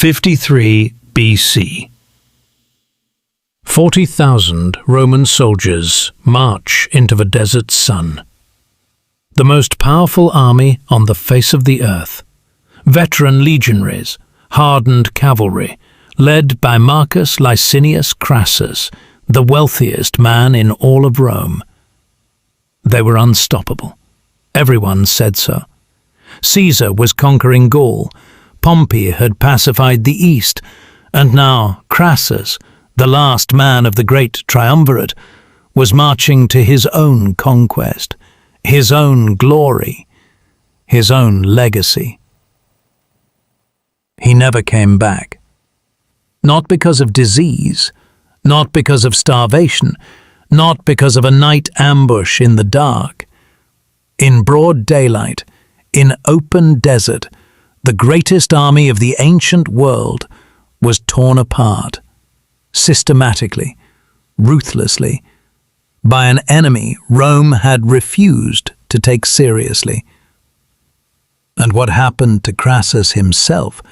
53 BC. 40,000 Roman soldiers march into the desert sun. The most powerful army on the face of the earth. Veteran legionaries, hardened cavalry, led by Marcus Licinius Crassus, the wealthiest man in all of Rome. They were unstoppable. Everyone said so. Caesar was conquering Gaul, Pompey had pacified the East, and now Crassus, the last man of the great triumvirate, was marching to his own conquest, his own glory, his own legacy. He never came back. Not because of disease, not because of starvation, not because of a night ambush in the dark. In broad daylight, in open desert, the greatest army of the ancient world was torn apart, systematically, ruthlessly, by an enemy Rome had refused to take seriously. And what happened to Crassus himself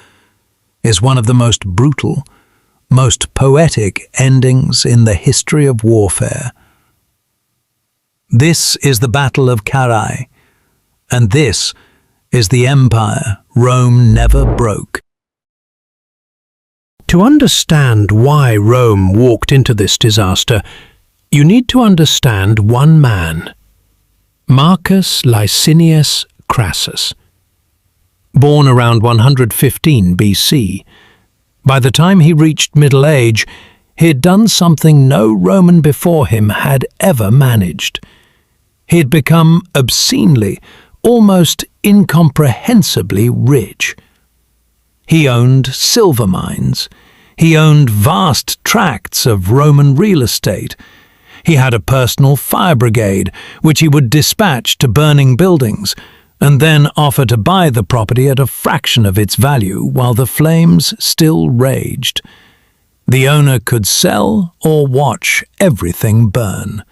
is one of the most brutal, most poetic endings in the history of warfare. This is the Battle of Carrhae, and this is the empire Rome never broke. To understand why Rome walked into this disaster, you need to understand one man, Marcus Licinius Crassus. Born around 115 BC, by the time he reached middle age, he had done something no Roman before him had ever managed. He had become obscenely, almost incomprehensibly rich. He owned silver mines. He owned vast tracts of Roman real estate. He had a personal fire brigade, which he would dispatch to burning buildings, and then offer to buy the property at a fraction of its value while the flames still raged. The owner could sell or watch everything burn.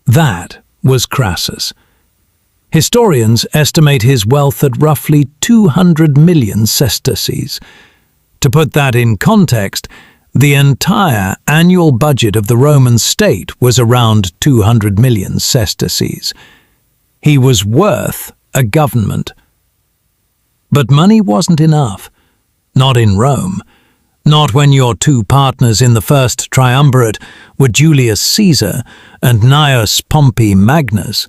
That was Crassus. Historians estimate his wealth at roughly 200 million sesterces. To put that in context, the entire annual budget of the Roman state was around 200 million sesterces. He was worth a government. But money wasn't enough. Not in Rome. Not when your two partners in the first triumvirate were Julius Caesar and Gnaeus Pompey Magnus.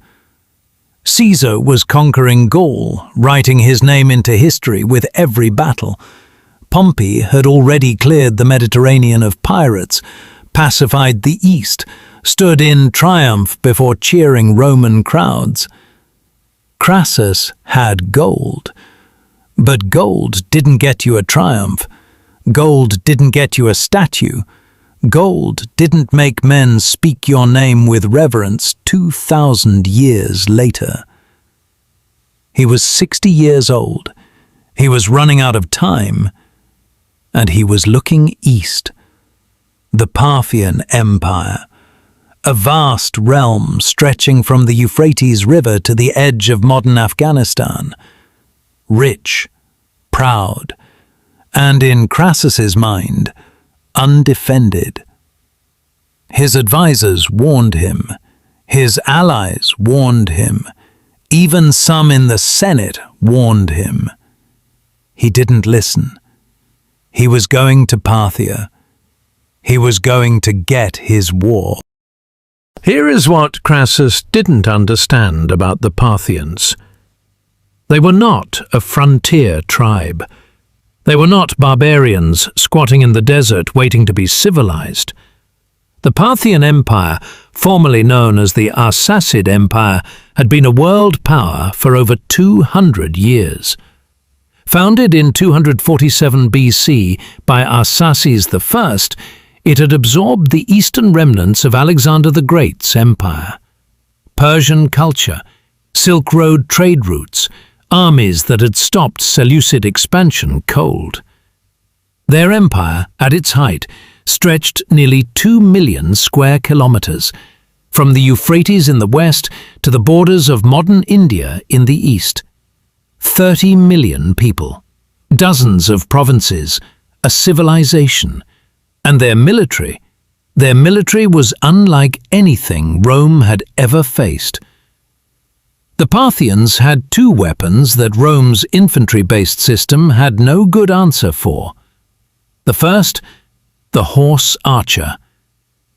Caesar was conquering Gaul, writing his name into history with every battle. Pompey had already cleared the Mediterranean of pirates, pacified the East, stood in triumph before cheering Roman crowds. Crassus had gold. But gold didn't get you a triumph. Gold didn't get you a statue. Gold didn't make men speak your name with reverence 2,000 years later. He was 60 years old. He was running out of time, and he was looking east. The Parthian Empire, a vast realm stretching from the Euphrates River to the edge of modern Afghanistan. Rich, proud, and in Crassus's mind, undefended. His advisors warned him. His allies warned him. Even some in the Senate warned him. He didn't listen. He was going to Parthia. He was going to get his war. Here is what Crassus didn't understand about the Parthians. They were not a frontier tribe. They were not barbarians squatting in the desert waiting to be civilized. The Parthian Empire, formerly known as the Arsacid Empire, had been a world power for over 200 years. Founded in 247 BC by Arsaces I, it had absorbed the eastern remnants of Alexander the Great's empire. Persian culture, Silk Road trade routes, armies that had stopped Seleucid expansion cold. Their empire, at its height, stretched nearly 2 million square kilometers, from the Euphrates in the west to the borders of modern India in the east. 30 million people, dozens of provinces, a civilization, and their military was unlike anything Rome had ever faced. The Parthians had two weapons that Rome's infantry-based system had no good answer for. The first, the horse archer.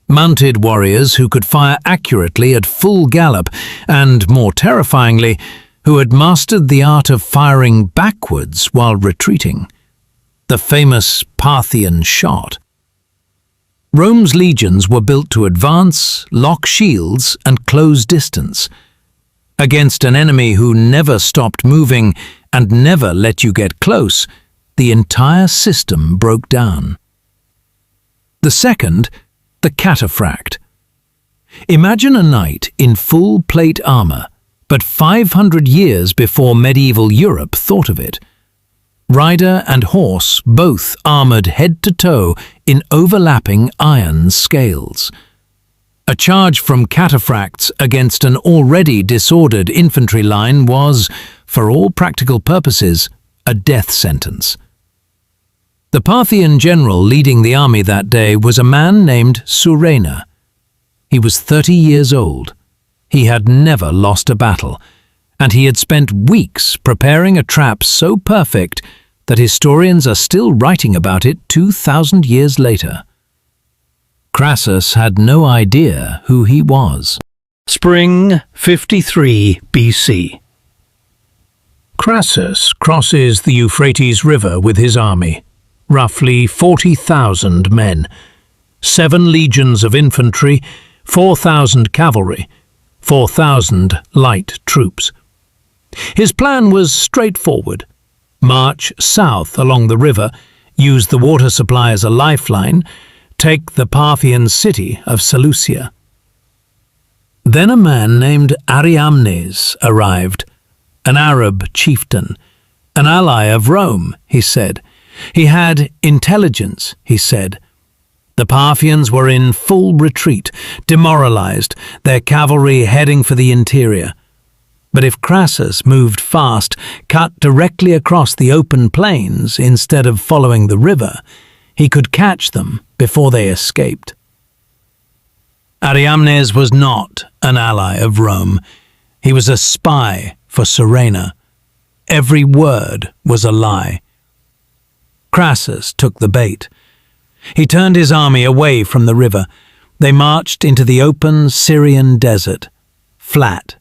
Mounted warriors who could fire accurately at full gallop and, more terrifyingly, who had mastered the art of firing backwards while retreating. The famous Parthian shot. Rome's legions were built to advance, lock shields, and close distance. Against an enemy who never stopped moving and never let you get close, the entire system broke down. The second, the cataphract. Imagine a knight in full plate armor, but 500 years before medieval Europe thought of it. Rider and horse both armored head to toe in overlapping iron scales. A charge from cataphracts against an already disordered infantry line was, for all practical purposes, a death sentence. The Parthian general leading the army that day was a man named Surena. He was 30 years old. He had never lost a battle, and he had spent weeks preparing a trap so perfect that historians are still writing about it 2,000 years later. Crassus had no idea who he was. Spring 53 BC. Crassus crosses the Euphrates River with his army, roughly 40,000 men, 7 legions of infantry, 4,000 cavalry, 4,000 light troops. His plan was straightforward. March south along the river, use the water supply as a lifeline, take the Parthian city of Seleucia. Then a man named Ariamnes arrived, an Arab chieftain, an ally of Rome, he said. He had intelligence, he said. The Parthians were in full retreat, demoralized, their cavalry heading for the interior. But if Crassus moved fast, cut directly across the open plains instead of following the river, he could catch them before they escaped. Ariamnes was not an ally of Rome. He was a spy for Surena. Every word was a lie. Crassus took the bait. He turned his army away from the river. They marched into the open Syrian desert, flat,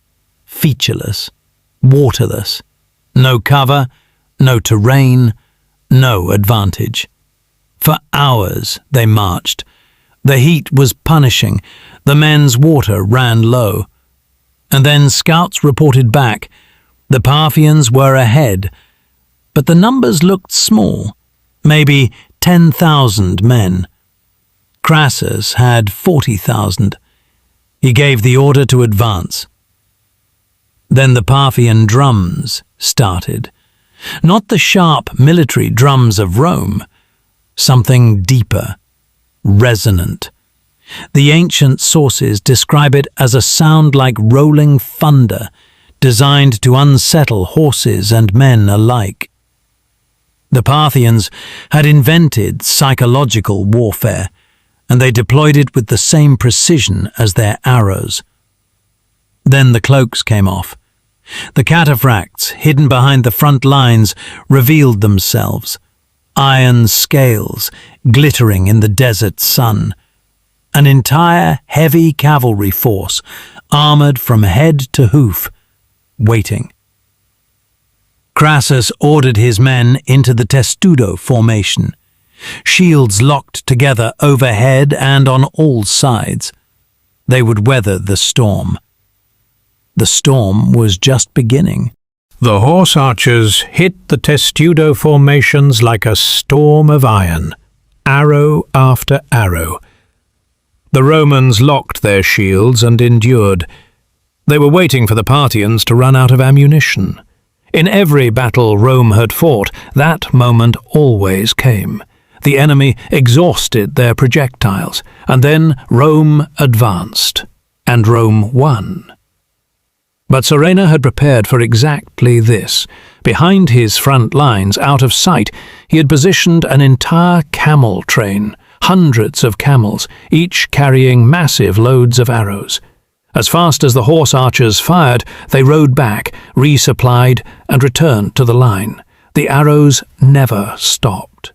featureless, waterless. No cover, no terrain, no advantage. For hours they marched. The heat was punishing. The men's water ran low. And then scouts reported back. The Parthians were ahead, but the numbers looked small, maybe 10,000 men. Crassus had 40,000. He gave the order to advance. Then the Parthian drums started. Not the sharp military drums of Rome, something deeper, resonant. The ancient sources describe it as a sound like rolling thunder, designed to unsettle horses and men alike. The Parthians had invented psychological warfare, and they deployed it with the same precision as their arrows. Then the cloaks came off. The cataphracts, hidden behind the front lines, revealed themselves, iron scales glittering in the desert sun. An entire heavy cavalry force, armored from head to hoof, waiting. Crassus ordered his men into the testudo formation, shields locked together overhead and on all sides. They would weather the storm. The storm was just beginning. The horse archers hit the testudo formations like a storm of iron, arrow after arrow. The Romans locked their shields and endured. They were waiting for the Parthians to run out of ammunition. In every battle Rome had fought, that moment always came. The enemy exhausted their projectiles, and then Rome advanced, and Rome won. But Surena had prepared for exactly this. Behind his front lines, out of sight, he had positioned an entire camel train, hundreds of camels, each carrying massive loads of arrows. As fast as the horse archers fired, they rode back, resupplied, and returned to the line. The arrows never stopped.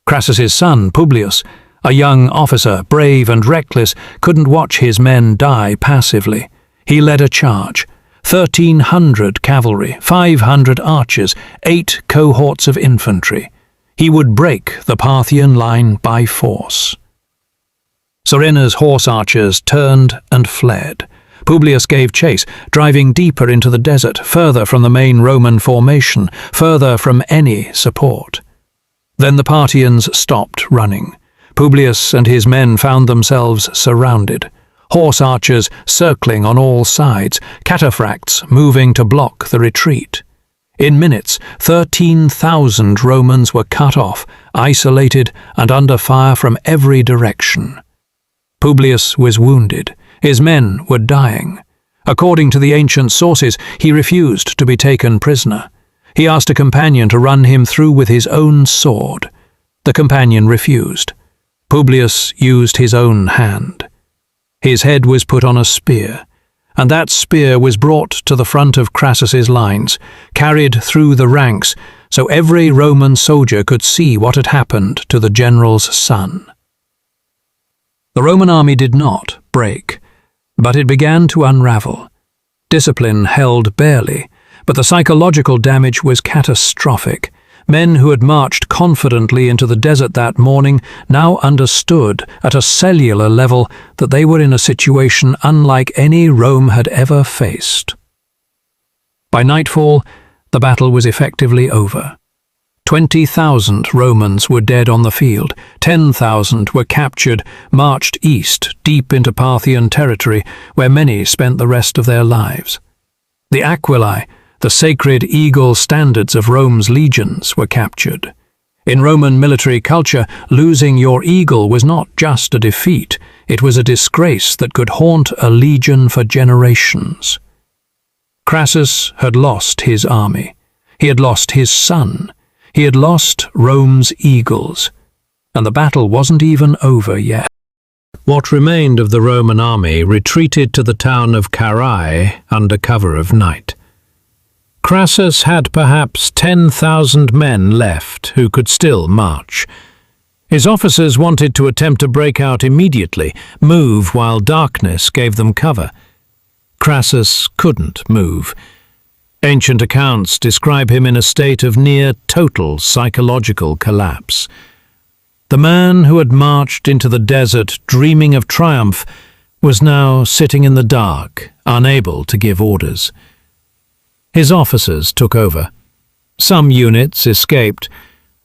Crassus's son, Publius, a young officer, brave and reckless, couldn't watch his men die passively. He led a charge. 1,300 cavalry, 500 archers, 8 cohorts of infantry. He would break the Parthian line by force. Surena's horse archers turned and fled. Publius gave chase, driving deeper into the desert, further from the main Roman formation, further from any support. Then the Parthians stopped running. Publius and his men found themselves surrounded. Horse archers circling on all sides, cataphracts moving to block the retreat. In minutes, 13,000 Romans were cut off, isolated and under fire from every direction. Publius was wounded. His men were dying. According to the ancient sources, he refused to be taken prisoner. He asked a companion to run him through with his own sword. The companion refused. Publius used his own hand. His head was put on a spear, and that spear was brought to the front of Crassus's lines, carried through the ranks, so every Roman soldier could see what had happened to the general's son. The Roman army did not break, but it began to unravel. Discipline held barely, but the psychological damage was catastrophic. Men who had marched confidently into the desert that morning now understood at a cellular level that they were in a situation unlike any Rome had ever faced. By nightfall, the battle was effectively over. 20,000 Romans were dead on the field, 10,000 were captured, marched east, deep into Parthian territory, where many spent the rest of their lives. The Aquilae, the sacred eagle standards of Rome's legions, were captured. In Roman military culture, losing your eagle was not just a defeat, it was a disgrace that could haunt a legion for generations. Crassus had lost his army. He had lost his son. He had lost Rome's eagles. And the battle wasn't even over yet. What remained of the Roman army retreated to the town of Carrhae under cover of night. Crassus had perhaps 10,000 men left who could still march. His officers wanted to attempt to break out immediately, move while darkness gave them cover. Crassus couldn't move. Ancient accounts describe him in a state of near total psychological collapse. The man who had marched into the desert dreaming of triumph was now sitting in the dark, unable to give orders. His officers took over. Some units escaped,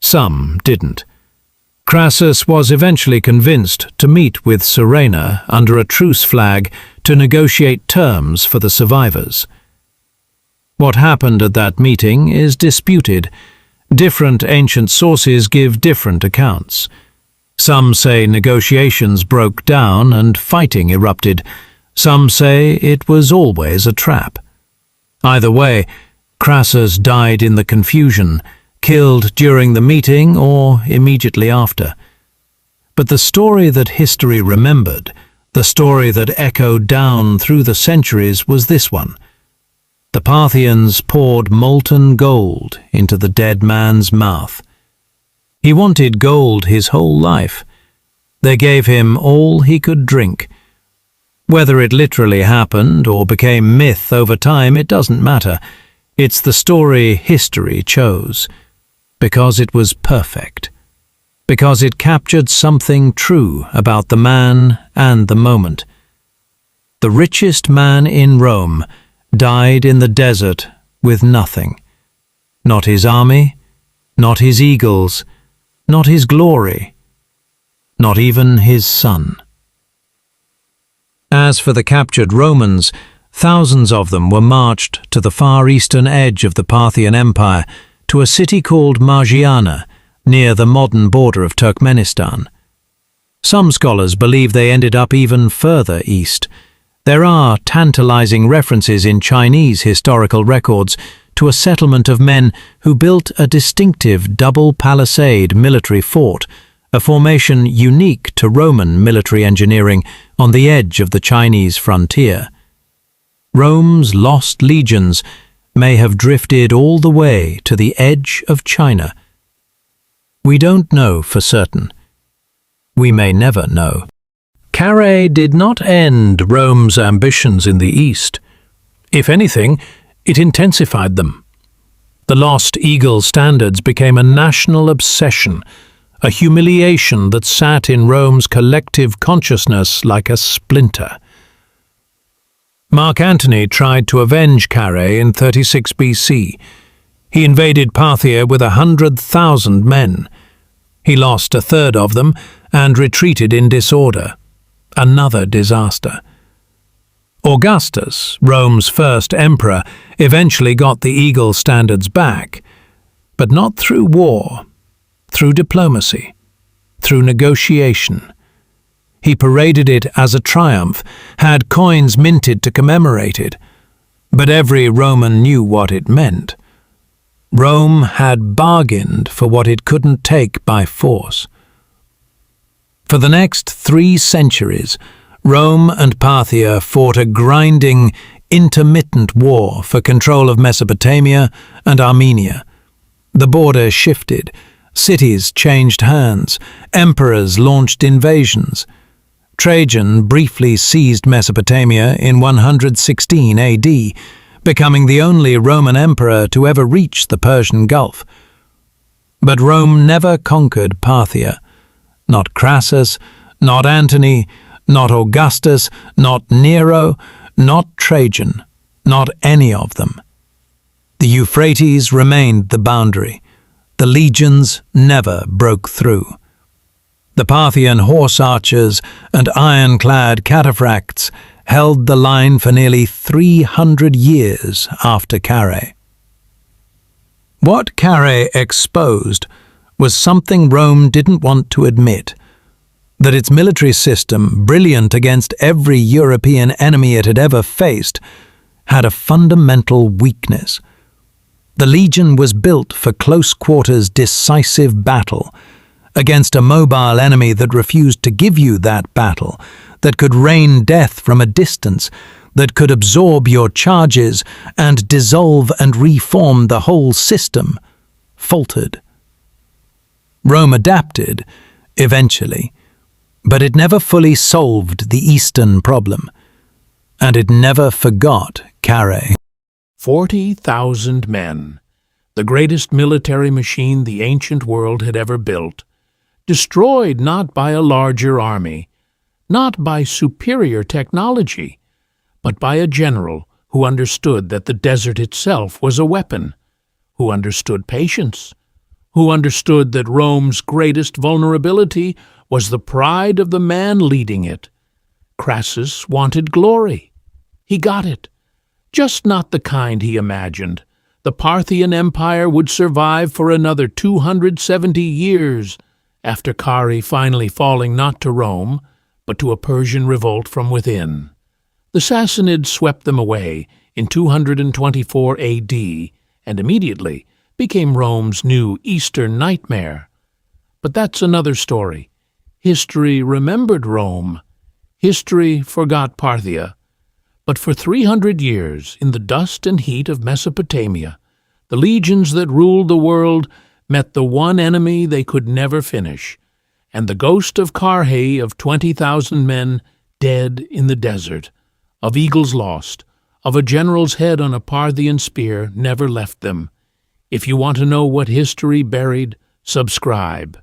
some didn't. Crassus was eventually convinced to meet with Surena under a truce flag to negotiate terms for the survivors. What happened at that meeting is disputed. Different ancient sources give different accounts. Some say negotiations broke down and fighting erupted. Some say it was always a trap. Either way, Crassus died in the confusion, killed during the meeting or immediately after. But the story that history remembered, the story that echoed down through the centuries, was this one. The Parthians poured molten gold into the dead man's mouth. He wanted gold his whole life. They gave him all he could drink. Whether it literally happened or became myth over time, it doesn't matter. It's the story history chose. Because it was perfect. Because it captured something true about the man and the moment. The richest man in Rome died in the desert with nothing. Not his army, not his eagles, not his glory, not even his son. As for the captured Romans, thousands of them were marched to the far eastern edge of the Parthian Empire, to a city called Margiana, near the modern border of Turkmenistan. Some scholars believe they ended up even further east. There are tantalizing references in Chinese historical records to a settlement of men who built a distinctive double palisade military fort, a formation unique to Roman military engineering on the edge of the Chinese frontier. Rome's lost legions may have drifted all the way to the edge of China. We don't know for certain. We may never know. Carrhae did not end Rome's ambitions in the east. If anything, it intensified them. The lost eagle standards became a national obsession, a humiliation that sat in Rome's collective consciousness like a splinter. Mark Antony tried to avenge Carrhae in 36 BC. He invaded Parthia with 100,000 men. He lost a third of them and retreated in disorder. Another disaster. Augustus, Rome's first emperor, eventually got the eagle standards back, but not through war, through diplomacy, through negotiation. He paraded it as a triumph, had coins minted to commemorate it, but every Roman knew what it meant. Rome had bargained for what it couldn't take by force. For the next 3 centuries, Rome and Parthia fought a grinding, intermittent war for control of Mesopotamia and Armenia. The border shifted, cities changed hands, emperors launched invasions. Trajan briefly seized Mesopotamia in 116 AD, becoming the only Roman emperor to ever reach the Persian Gulf. But Rome never conquered Parthia. Not Crassus, not Antony, not Augustus, not Nero, not Trajan, not any of them. The Euphrates remained the boundary. The legions never broke through. The Parthian horse archers and ironclad cataphracts held the line for nearly 300 years after Carrhae. What Carrhae exposed was something Rome didn't want to admit, that its military system, brilliant against every European enemy it had ever faced, had a fundamental weakness. The legion was built for close-quarters decisive battle, against a mobile enemy that refused to give you that battle, that could rain death from a distance, that could absorb your charges and dissolve and reform the whole system, faltered. Rome adapted, eventually, but it never fully solved the Eastern problem, and it never forgot Carrhae. 40,000 men, the greatest military machine the ancient world had ever built, destroyed not by a larger army, not by superior technology, but by a general who understood that the desert itself was a weapon, who understood patience, who understood that Rome's greatest vulnerability was the pride of the man leading it. Crassus wanted glory. He got it, just not the kind he imagined. The Parthian Empire would survive for another 270 years, after Carrhae finally falling not to Rome, but to a Persian revolt from within. The Sassanids swept them away in 224 AD, and immediately became Rome's new Eastern nightmare. But that's another story. History remembered Rome. History forgot Parthia. But for 300 years, in the dust and heat of Mesopotamia, the legions that ruled the world met the one enemy they could never finish, and the ghost of Carrhae of 20,000 men dead in the desert, of eagles lost, of a general's head on a Parthian spear never left them. If you want to know what history buried, subscribe.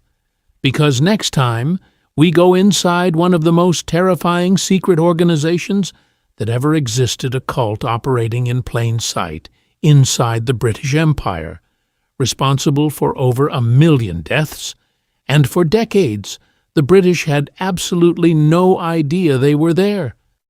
Because next time, we go inside one of the most terrifying secret organizations that ever existed, a cult operating in plain sight inside the British Empire, responsible for over 1 million deaths, and for decades the British had absolutely no idea they were there.